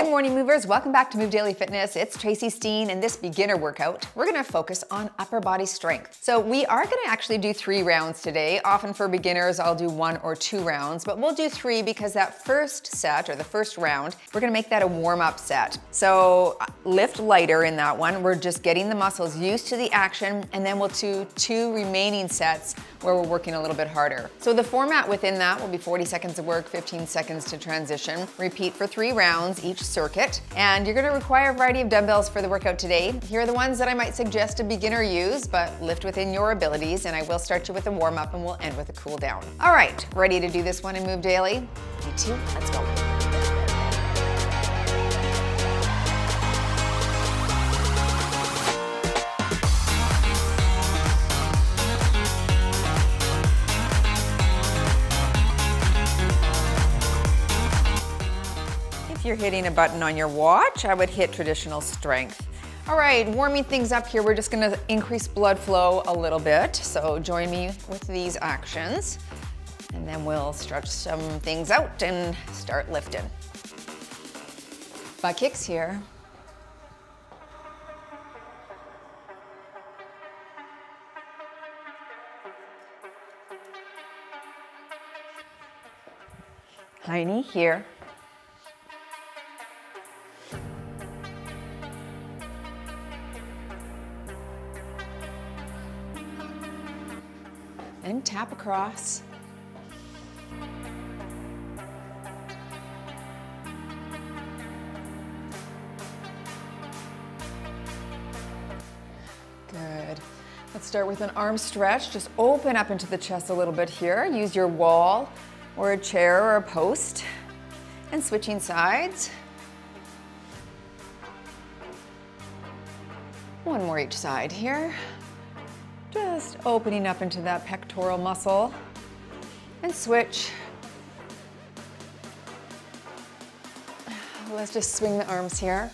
morning movers, welcome back to Move Daily Fitness. It's Tracy, Steen, and this beginner workout, we're gonna focus on upper body strength. So we are gonna actually do 3 rounds today. Often for beginners, I'll do 1 or 2 rounds, but we'll do 3 because that first set, or the first round, we're gonna make that a warm-up set. So lift lighter in that one. We're just getting the muscles used to the action, and then we'll do 2 remaining sets where we're working a little bit harder. So the format within that will be 40 seconds of work, 15 seconds to transition. Repeat for 3 rounds each circuit, and you're gonna require a variety of dumbbells for the workout today. Here are the ones that I might suggest a beginner use, but lift within your abilities, and I will start you with a warm-up and we'll end with a cool down. All right, ready to do this one and Move Daily? Me too, let's go. If you're hitting a button on your watch, I would hit traditional strength. All right, warming things up here, we're just gonna increase blood flow a little bit. So join me with these actions, and then we'll stretch some things out and start lifting. Butt kicks here. High knee here. And tap across. Good. Let's start with an arm stretch. Just open up into the chest a little bit here. Use your wall or a chair or a post. And switching sides. One more each side here. Just opening up into that pectoral muscle and switch. Let's just swing the arms here.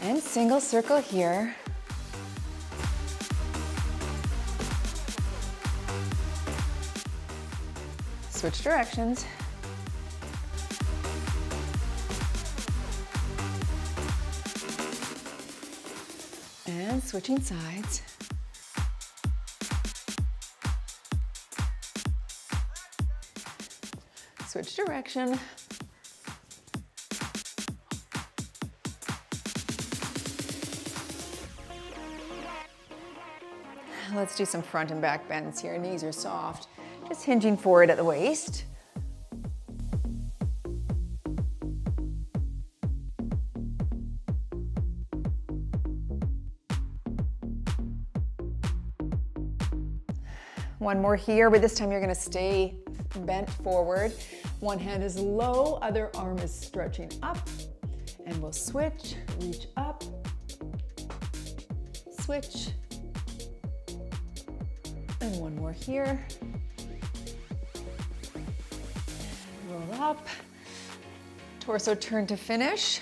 And single circle here. Switch directions. And switching sides. Switch direction. Let's do some front and back bends here. Knees are soft. Just hinging forward at the waist. One more here, but this time you're gonna stay bent forward. One hand is low, other arm is stretching up. And we'll switch, reach up, switch. And one more here. Roll up, torso turn to finish.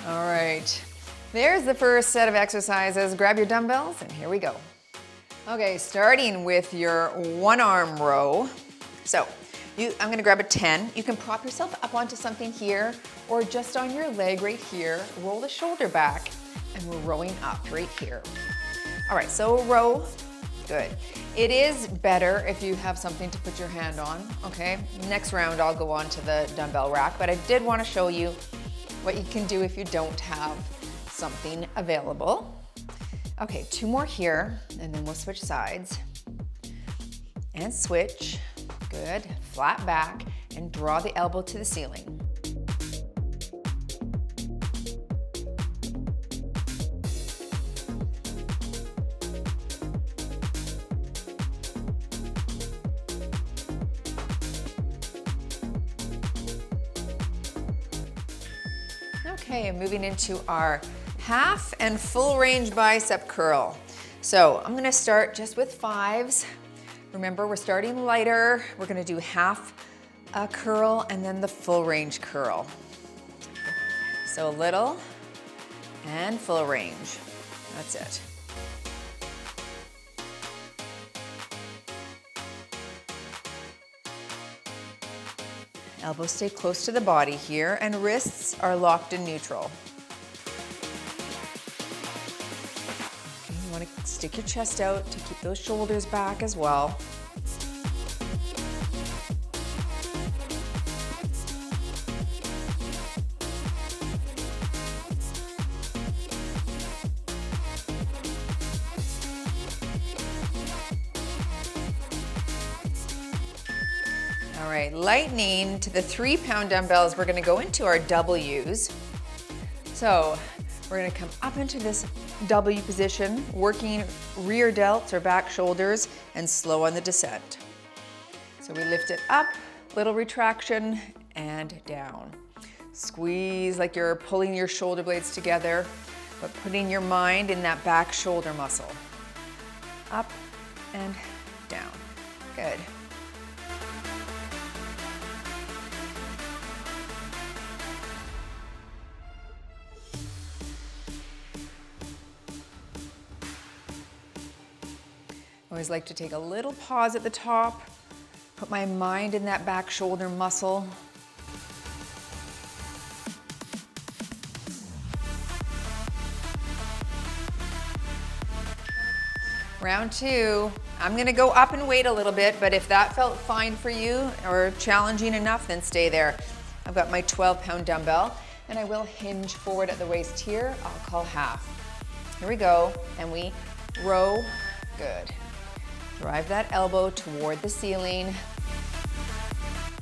All right, there's the first set of exercises. Grab your dumbbells and here we go. Okay, starting with your 1-arm row. So I'm gonna grab a 10. You can prop yourself up onto something here or just on your leg right here. Roll the shoulder back and we're rowing up right here. All right, so row, good. It is better if you have something to put your hand on, okay? Next round I'll go on to the dumbbell rack, but I did wanna show you what you can do if you don't have something available. Okay, 2 more here and then we'll switch sides. And switch. Good, flat back and draw the elbow to the ceiling. Okay, moving into our half and full range bicep curl. So I'm gonna start just with 5s. Remember, we're starting lighter. We're gonna do half a curl and then the full range curl. So little and full range. That's it. Elbows stay close to the body here, and wrists are locked in neutral. Okay, you want to stick your chest out to keep those shoulders back as well. All right, lightning to the 3-pound dumbbells, we're gonna go into our W's. So we're gonna come up into this W position, working rear delts or back shoulders, and slow on the descent. So we lift it up, little retraction, and down. Squeeze like you're pulling your shoulder blades together, but putting your mind in that back shoulder muscle. Up and down. Good. Always like to take a little pause at the top, put my mind in that back shoulder muscle. Round 2, I'm gonna go up and wait a little bit, but if that felt fine for you or challenging enough, then stay there. I've got my 12-pound dumbbell, and I will hinge forward at the waist here. I'll call half. Here we go, and we row. Good. Drive that elbow toward the ceiling.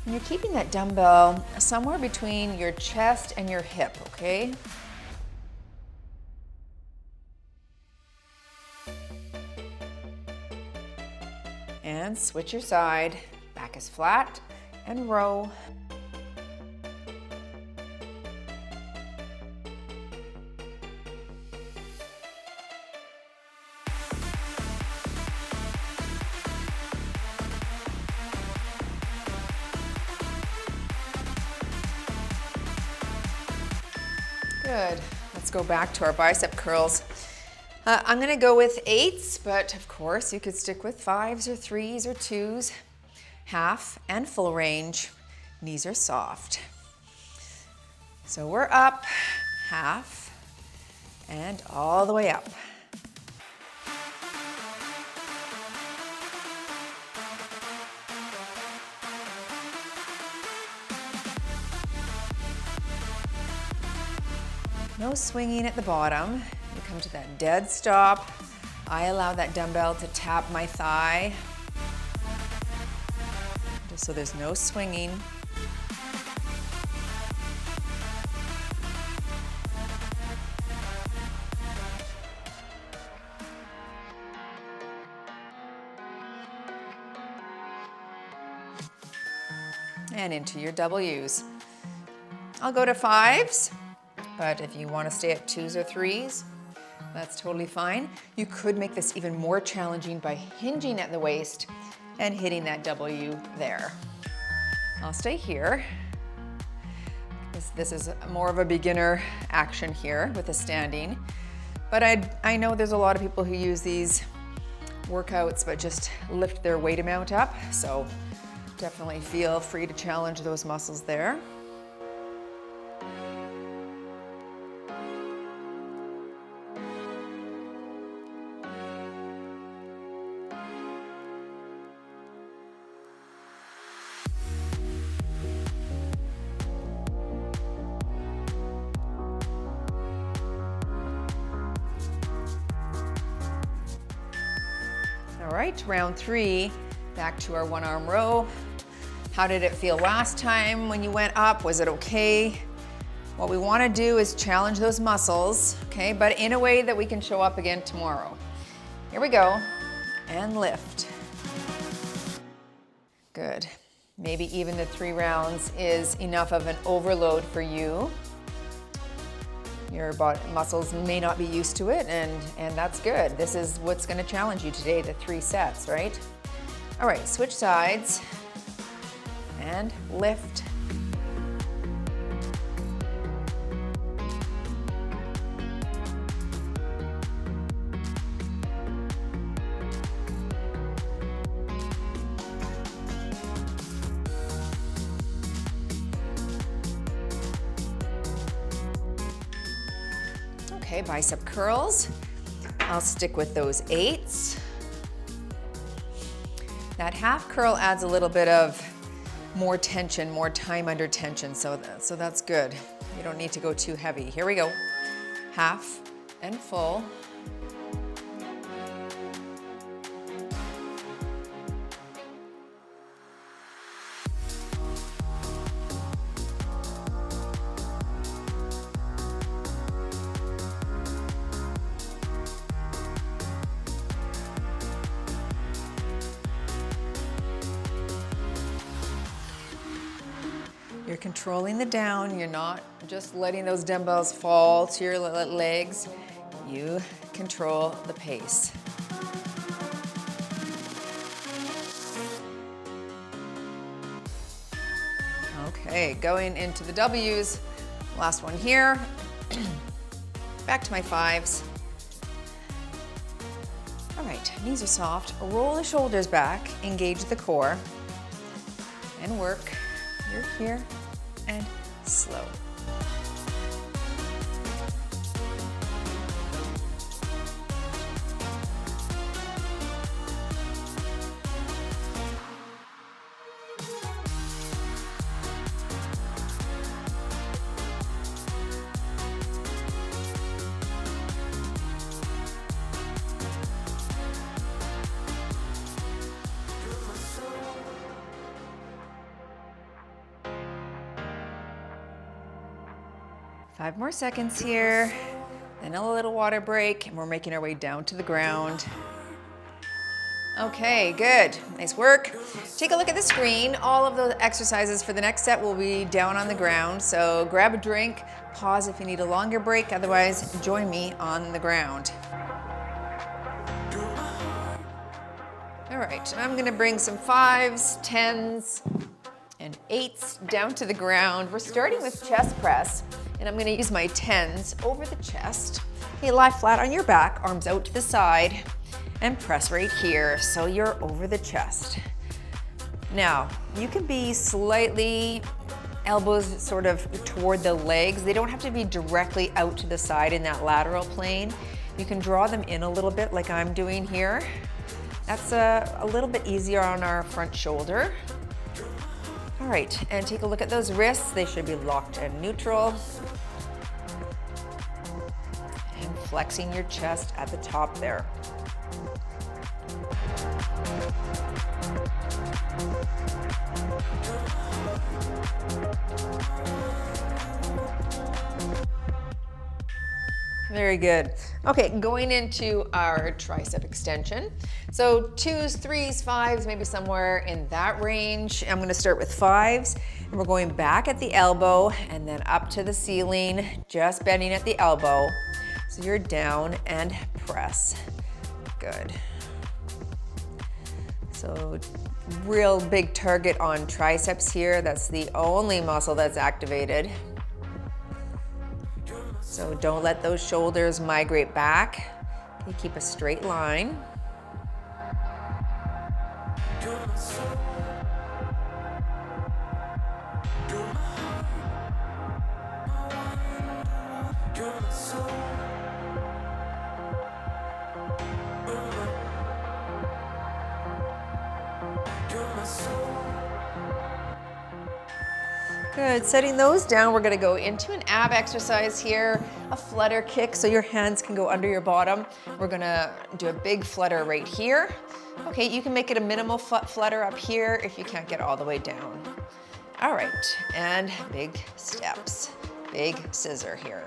And you're keeping that dumbbell somewhere between your chest and your hip, okay? And switch your side. Back is flat and row. Good. Let's go back to our bicep curls. I'm gonna go with 8s, but of course you could stick with 5s or 3s or 2s. Half and full range. Knees are soft. So we're up, half, and all the way up. No swinging at the bottom. You come to that dead stop. I allow that dumbbell to tap my thigh, just so there's no swinging. And into your W's. I'll go to 5s. But if you want to stay at 2s or 3s, that's totally fine. You could make this even more challenging by hinging at the waist and hitting that W there. I'll stay here. This is more of a beginner action here with the standing. But I know there's a lot of people who use these workouts but just lift their weight amount up. So definitely feel free to challenge those muscles there. All right, round 3, back to our 1-arm row. How did it feel last time when you went up? Was it okay? What we want to do is challenge those muscles, okay, but in a way that we can show up again tomorrow. Here we go, and lift. Good. Maybe even the 3 rounds is enough of an overload for you. Your body muscles may not be used to it, and that's good. This is what's going to challenge you today, the 3 sets, right? All right, switch sides and lift. Okay, bicep curls. I'll stick with those 8s. That half curl adds a little bit of more tension, more time under tension, so that's good. You don't need to go too heavy. Here we go. Half and full. You're controlling the down. You're not just letting those dumbbells fall to your legs. You control the pace. Okay, going into the W's. Last one here. Back to my 5s. All right, knees are soft. Roll the shoulders back, engage the core, and work. You're here and slow. Five more seconds here, then a little water break, and we're making our way down to the ground. Okay, good, nice work. Take a look at the screen. All of the exercises for the next set will be down on the ground, so grab a drink, pause if you need a longer break, otherwise join me on the ground. All right, I'm gonna bring some 5s, 10s, and 8s down to the ground. We're starting with chest press. And I'm gonna use my 10s over the chest. Okay, lie flat on your back, arms out to the side, and press right here so you're over the chest. Now, you can be slightly elbows sort of toward the legs. They don't have to be directly out to the side in that lateral plane. You can draw them in a little bit like I'm doing here. That's a little bit easier on our front shoulder. All right, and take a look at those wrists. They should be locked and neutral. And flexing your chest at the top there. Very good. Okay, going into our tricep extension. So 2s, 3s, 5s, maybe somewhere in that range. I'm gonna start with 5s, and we're going back at the elbow and then up to the ceiling, just bending at the elbow. So you're down and press. Good. So real big target on triceps here. That's the only muscle that's activated. So don't let those shoulders migrate back. You keep a straight line. Good, setting those down, we're gonna go into an ab exercise here, a flutter kick, so your hands can go under your bottom. We're gonna do a big flutter right here. Okay, you can make it a minimal flutter up here if you can't get all the way down. All right, and big steps, big scissor here.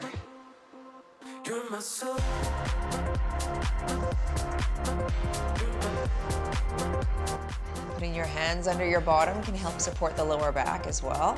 Putting your hands under your bottom can help support the lower back as well.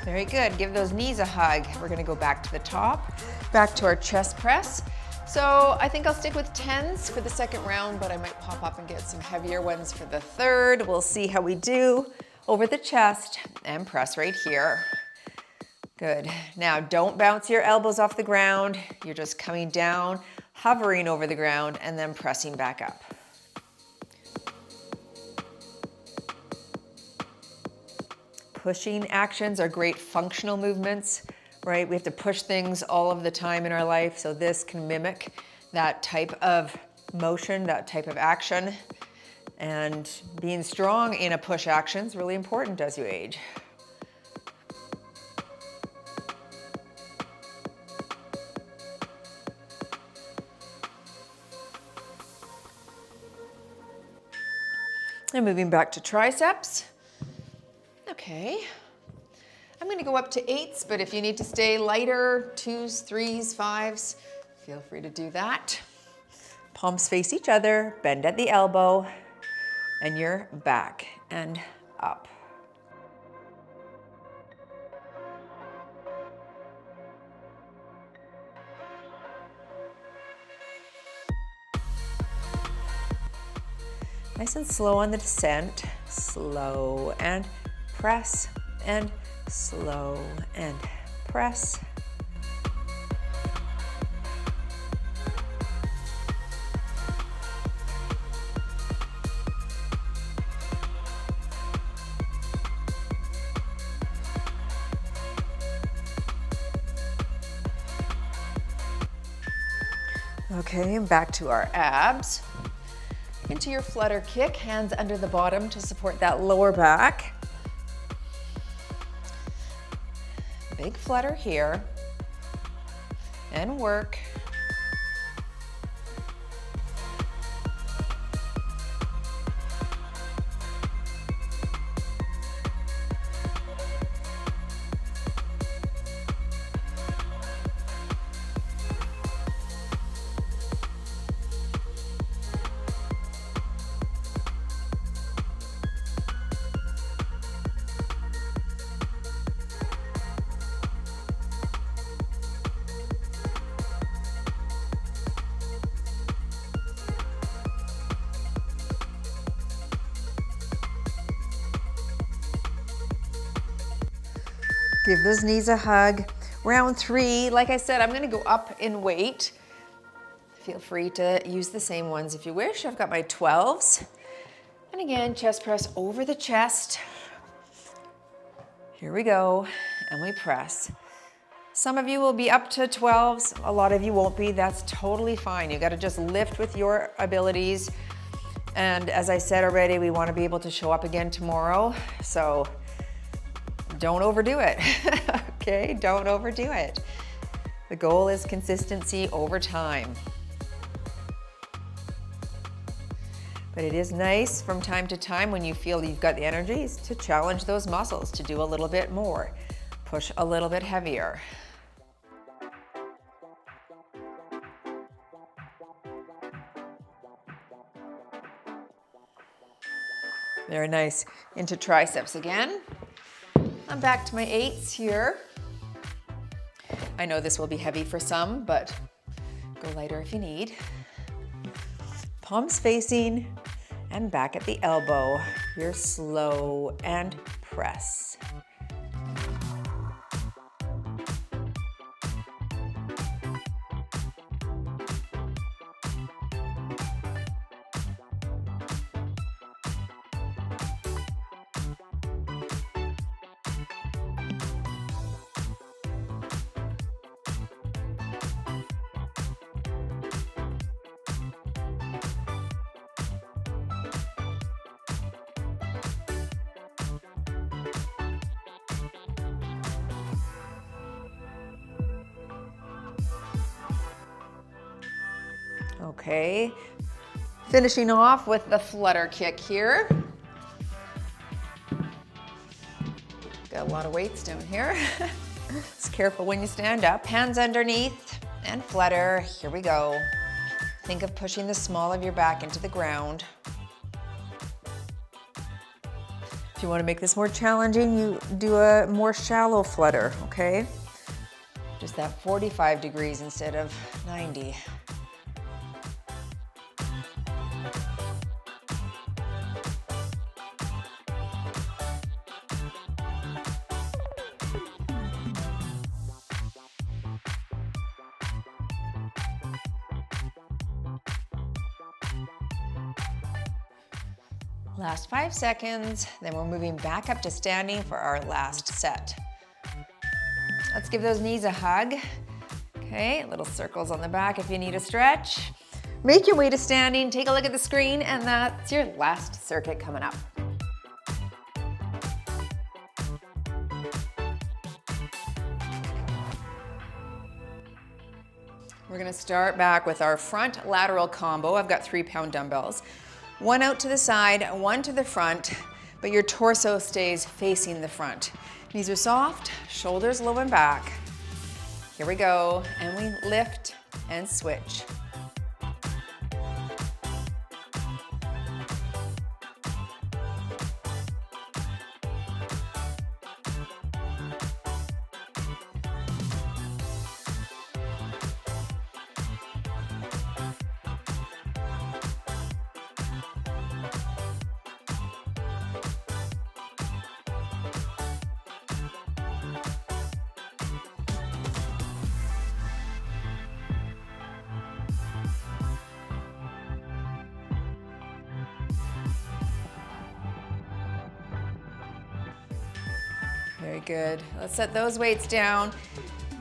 Very good. Give those knees a hug. We're going to go back to the top, back to our chest press. So I think I'll stick with 10s for the second round, but I might pop up and get some heavier ones for the third. We'll see how we do over the chest and press right here. Good. Now don't bounce your elbows off the ground. You're just coming down, hovering over the ground, and then pressing back up. Pushing actions are great functional movements, right? We have to push things all of the time in our life, so this can mimic that type of motion, that type of action. And being strong in a push action is really important as you age. And moving back to triceps. Okay, I'm going to go up to 8s, but if you need to stay lighter, 2s, 3s, 5s, feel free to do that. Palms face each other, bend at the elbow, and you're back and up. Nice and slow on the descent, slow and press and slow and press. Okay, and back to our abs. Into your flutter kick, hands under the bottom to support that lower back. Big flutter here, and work. Give those knees a hug. Round 3, like I said, I'm gonna go up in weight. Feel free to use the same ones if you wish. I've got my 12s. And again, chest press over the chest. Here we go, and we press. Some of you will be up to 12s, a lot of you won't be. That's totally fine. You gotta just lift with your abilities. And as I said already, we wanna be able to show up again tomorrow. So don't overdo it, okay? Don't overdo it. The goal is consistency over time. But it is nice from time to time when you feel you've got the energies to challenge those muscles to do a little bit more, push a little bit heavier. Very nice. Into triceps again. I'm back to my 8s here. I know this will be heavy for some, but go lighter if you need. Palms facing and back at the elbow. You're slow and press. Okay, Finishing off with the flutter kick here. Got a lot of weights down here. Just careful when you stand up. Hands underneath and flutter. Here we go. Think of pushing the small of your back into the ground. If you want to make this more challenging, you do a more shallow flutter, okay? Just that 45 degrees instead of 90. Last 5 seconds, then we're moving back up to standing for our last set. Let's give those knees a hug. Okay, little circles on the back if you need a stretch. Make your way to standing, take a look at the screen, and that's your last circuit coming up. We're gonna start back with our front lateral combo. I've got 3-pound dumbbells. One out to the side, one to the front, but your torso stays facing the front. Knees are soft, shoulders low and back. Here we go, and we lift and switch. Very good. Let's set those weights down.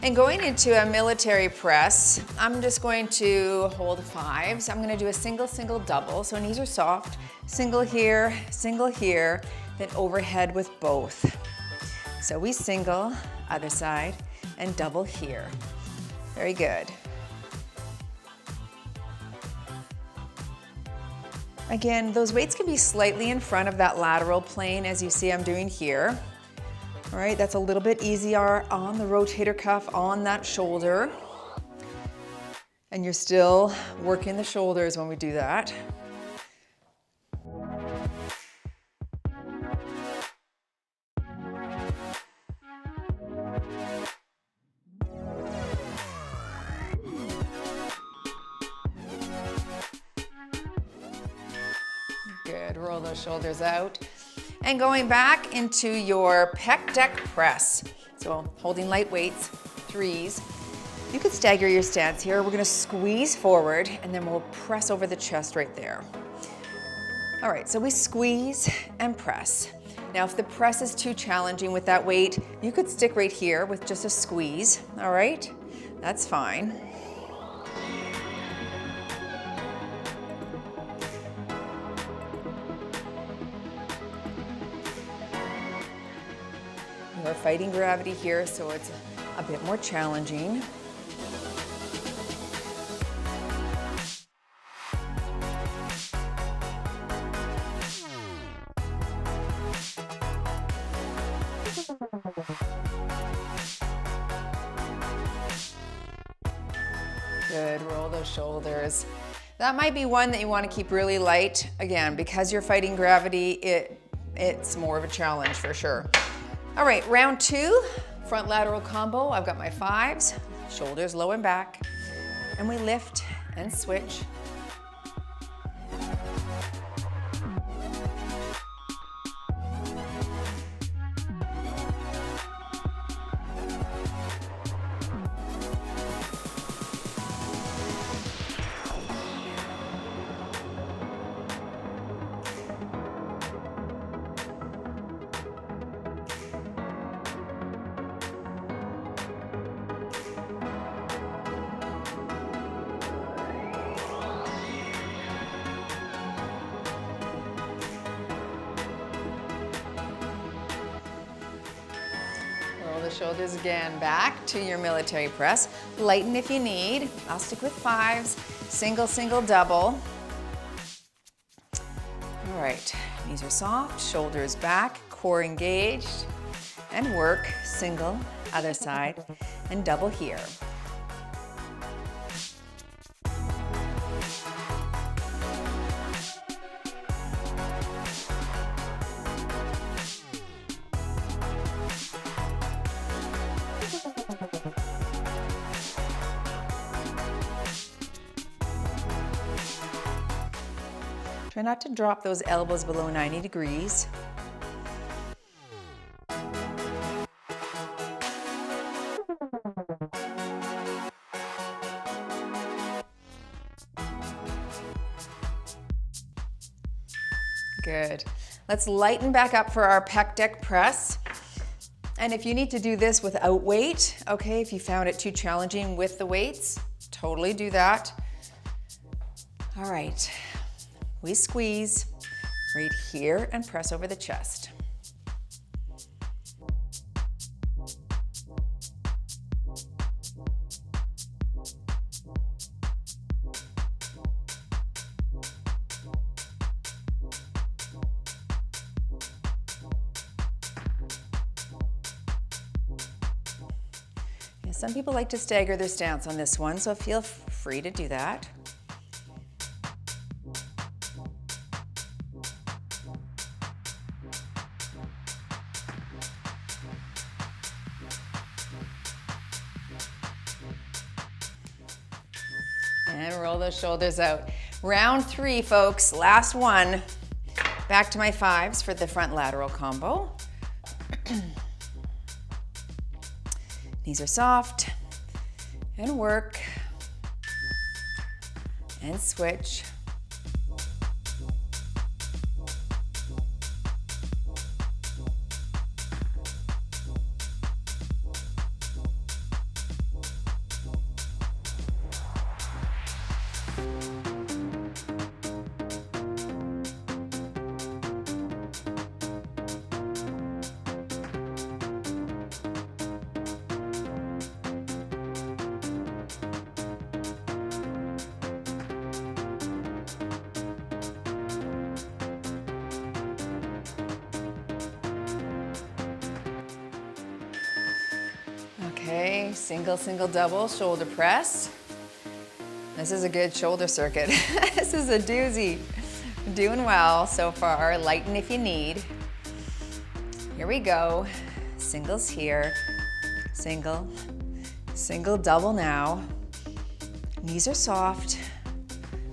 And going into a military press, I'm just going to hold 5s. I'm going to do a single, single, double. So knees are soft. Single here, then overhead with both. So we single, other side, and double here. Very good. Again, those weights can be slightly in front of that lateral plane, as you see I'm doing here. All right, that's a little bit easier on the rotator cuff, on that shoulder. And you're still working the shoulders when we do that. Good, roll those shoulders out. And going back into your pec deck press. So holding light weights, 3s. You could stagger your stance here. We're gonna squeeze forward and then we'll press over the chest right there. All right, so we squeeze and press. Now, if the press is too challenging with that weight, you could stick right here with just a squeeze, all right? That's fine. We're fighting gravity here, so it's a bit more challenging. Good, roll those shoulders. That might be one that you want to keep really light. Again, because you're fighting gravity, it's more of a challenge for sure. All right, round 2, front lateral combo. I've got my 5s, shoulders low and back, and we lift and switch. Shoulders again, back to your military press. Lighten if you need. I'll stick with 5s, single, single, double. All right, knees are soft, shoulders back, core engaged, and work single, other side, and double here. Try not to drop those elbows below 90 degrees. Good. Let's lighten back up for our pec deck press. And if you need to do this without weight, okay, if you found it too challenging with the weights, totally do that. All right, we squeeze right here and press over the chest. Some people like to stagger their stance on this one, so feel free to do that. And roll those shoulders out. Round 3, folks, last one. Back to my 5s for the front lateral combo. Knees are soft, and work, and switch. Okay, single, single, double, shoulder press. This is a good shoulder circuit. This is a doozy. Doing well so far. Lighten if you need. Here we go. Singles here. Single, single, double now. Knees are soft.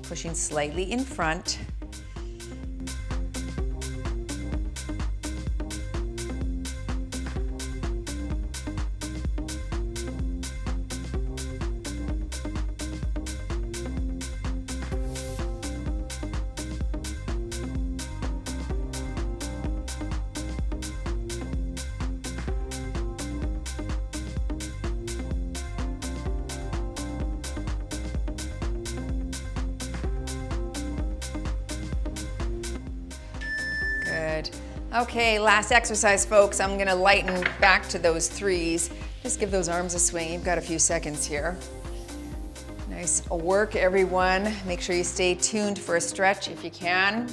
Pushing slightly in front. Good. Okay, last exercise, folks. I'm gonna lighten back to those 3s. Just give those arms a swing. You've got a few seconds here. Nice work, everyone. Make sure you stay tuned for a stretch if you can.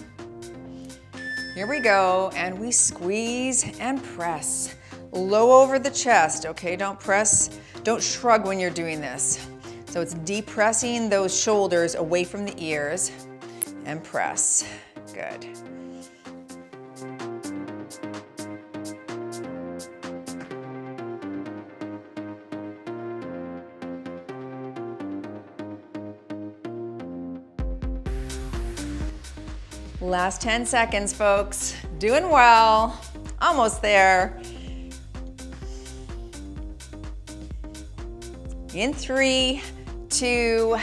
Here we go, and we squeeze and press. Low over the chest, okay? Don't press, don't shrug when you're doing this. So it's depressing those shoulders away from the ears and press. Good. Last 10 seconds, folks. Doing well. Almost there. In 3, 2,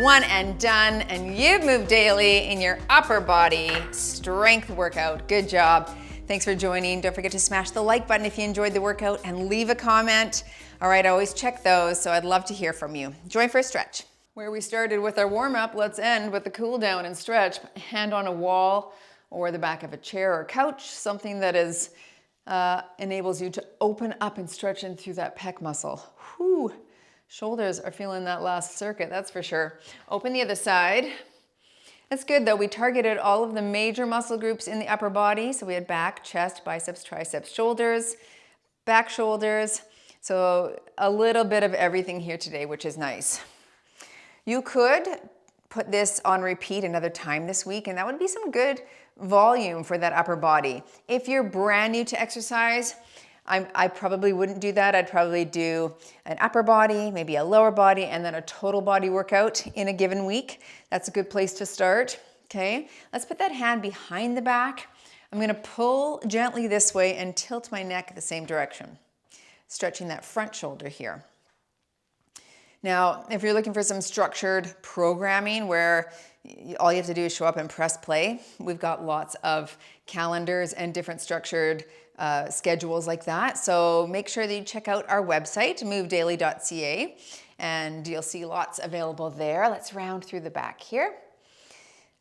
1, and done. And you've moved daily in your upper body strength workout. Good job. Thanks for joining. Don't forget to smash the like button if you enjoyed the workout and leave a comment. All right, I always check those, so I'd love to hear from you. Join for a stretch. Where we started with our warm-up, let's end with the cool down and stretch. Hand on a wall or the back of a chair or couch, something that is enables you to open up and stretch in through that pec muscle. Whew. Shoulders are feeling that last circuit, that's for sure. Open the other side. That's good though. We targeted all of the major muscle groups in the upper body. So we had back, chest, biceps, triceps, shoulders, back, shoulders. So a little bit of everything here today, which is nice. You could put this on repeat another time this week, and that would be some good volume for that upper body. If you're brand new to exercise, I probably wouldn't do that. I'd probably do an upper body, maybe a lower body, and then a total body workout in a given week. That's a good place to start, okay? Let's put that hand behind the back. I'm gonna pull gently this way and tilt my neck the same direction, stretching that front shoulder here. Now, if you're looking for some structured programming where all you have to do is show up and press play, we've got lots of calendars and different structured schedules like that. So make sure that you check out our website, movedaily.ca, and you'll see lots available there. Let's round through the back here.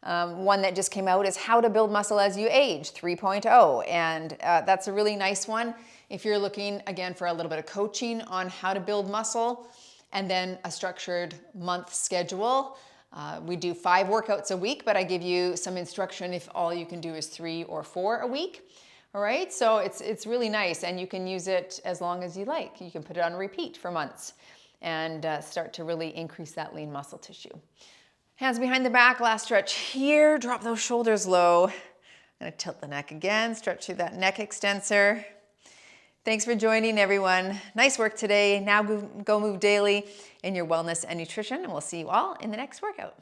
One that just came out is How to Build Muscle as You Age 3.0, and that's a really nice one if you're looking, again, for a little bit of coaching on how to build muscle, and then a structured month schedule. We do 5 workouts a week, but I give you some instruction if all you can do is 3 or 4 a week. All right, so it's really nice, and you can use it as long as you like. You can put it on repeat for months and start to really increase that lean muscle tissue. Hands behind the back, last stretch here. Drop those shoulders low. I'm gonna tilt the neck again, stretch through that neck extensor. Thanks for joining, everyone. Nice work today. Now go move daily in your wellness and nutrition, and we'll see you all in the next workout.